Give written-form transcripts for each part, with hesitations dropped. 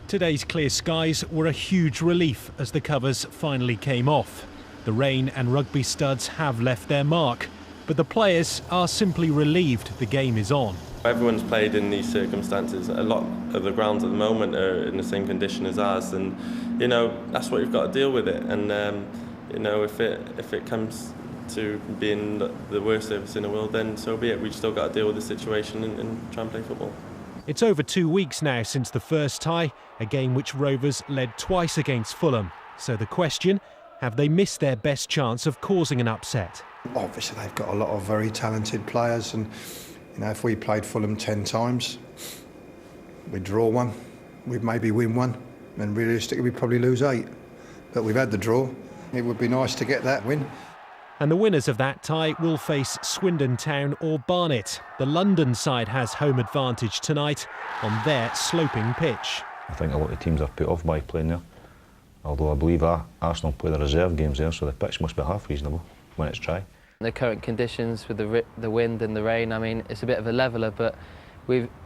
Today's clear skies were a huge relief as the covers finally came off. The rain and rugby studs have left their mark, but the players are simply relieved the game is on. Everyone's played in these circumstances. A lot of the grounds at the moment are in the same condition as ours, and that's what you've got to deal with it. And if it comes to being the worst service in the world, then so be it. We've still got to deal with the situation and try and play football. It's over 2 weeks now since the first tie, a game which Rovers led twice against Fulham. So the question, have they missed their best chance of causing an upset? Obviously they've got a lot of very talented players, and if we played Fulham 10 times, we'd draw one, we'd maybe win one, and realistically we'd probably lose 8. But we've had the draw. It would be nice to get that win. And the winners of that tie will face Swindon Town or Barnet. The London side has home advantage tonight on their sloping pitch. I think a lot of teams are put off by playing there, although I believe Arsenal play the reserve games there, so the pitch must be half reasonable when it's dry. The current conditions with the wind and the rain, I mean, it's a bit of a leveller, but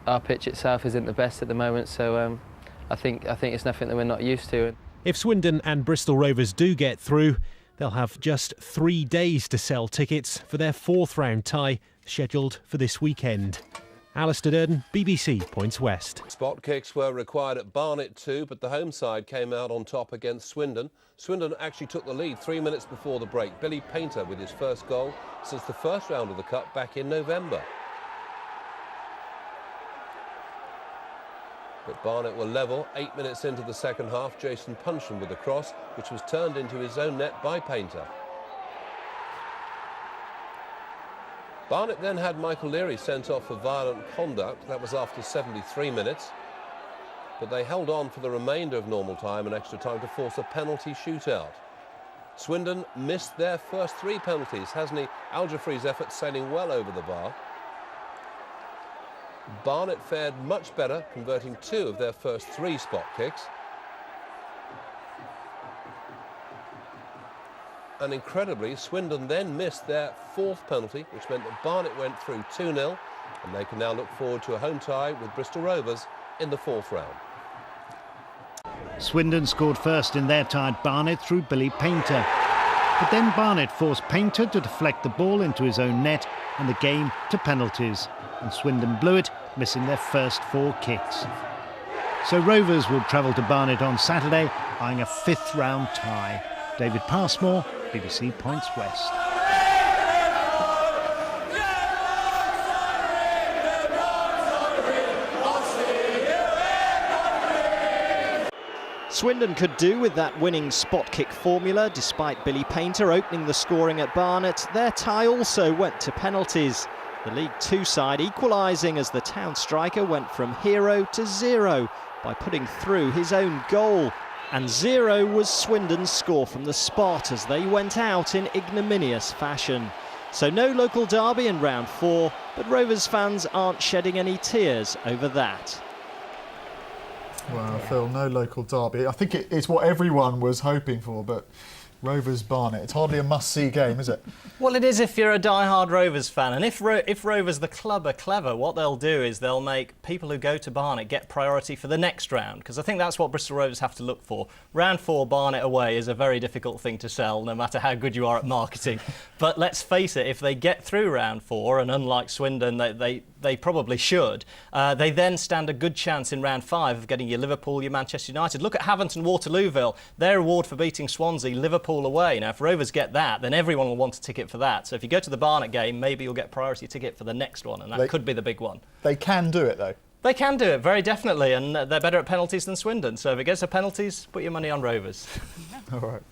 our pitch itself isn't the best at the moment, so I think it's nothing that we're not used to. If Swindon and Bristol Rovers do get through, they'll have just 3 days to sell tickets for their 4th round tie, scheduled for this weekend. Alistair Durden, BBC Points West. Spot kicks were required at Barnet too, but the home side came out on top against Swindon. Swindon actually took the lead 3 minutes before the break. Billy Paynter with his first goal since the first round of the Cup back in November. But Barnet were level 8 minutes into the second half. Jason Puncheon with a cross, which was turned into his own net by Paynter. Barnet then had Michael Leary sent off for violent conduct. That was after 73 minutes. But they held on for the remainder of normal time and extra time to force a penalty shootout. Swindon missed their first 3 penalties. Hasni Al-Jafri's effort sailing well over the bar. Barnet fared much better, converting 2 of their first 3 spot kicks. And incredibly, Swindon then missed their 4th penalty, which meant that Barnet went through 2-0, and they can now look forward to a home tie with Bristol Rovers in the 4th round. Swindon scored first in their tie at Barnet through Billy Paynter. But then Barnet forced Paynter to deflect the ball into his own net and the game to penalties. And Swindon blew it, missing their first 4 kicks. So Rovers will travel to Barnet on Saturday, eyeing a 5th round tie. David Passmore, BBC Points West. Swindon could do with that winning spot kick formula, despite Billy Paynter opening the scoring at Barnet. Their tie also went to penalties. The League Two side equalising as the Town striker went from hero to zero by putting through his own goal. And 0 was Swindon's score from the spot as they went out in ignominious fashion. So no local derby in round 4, but Rovers fans aren't shedding any tears over that. Well, Phil, no local derby. I think it's what everyone was hoping for, but Rovers Barnet, it's hardly a must-see game, is it? Well, it is if you're a die-hard Rovers fan. And if Rovers, the club, are clever, what they'll do is they'll make people who go to Barnet get priority for the next round, because I think that's what Bristol Rovers have to look for. Round 4, Barnet away, is a very difficult thing to sell, no matter how good you are at marketing. But let's face it, if they get through round 4, and unlike Swindon, they probably should, they then stand a good chance in round 5 of getting your Liverpool, your Manchester United. Look at Havant and Waterlooville. Their award for beating Swansea, Liverpool away. Now, if Rovers get that, then everyone will want a ticket for that. So if you go to the Barnet game, maybe you'll get priority ticket for the next one, and that could be the big one. They can do it, though. They can do it, very definitely, and they're better at penalties than Swindon. So if it gets to penalties, put your money on Rovers. All right.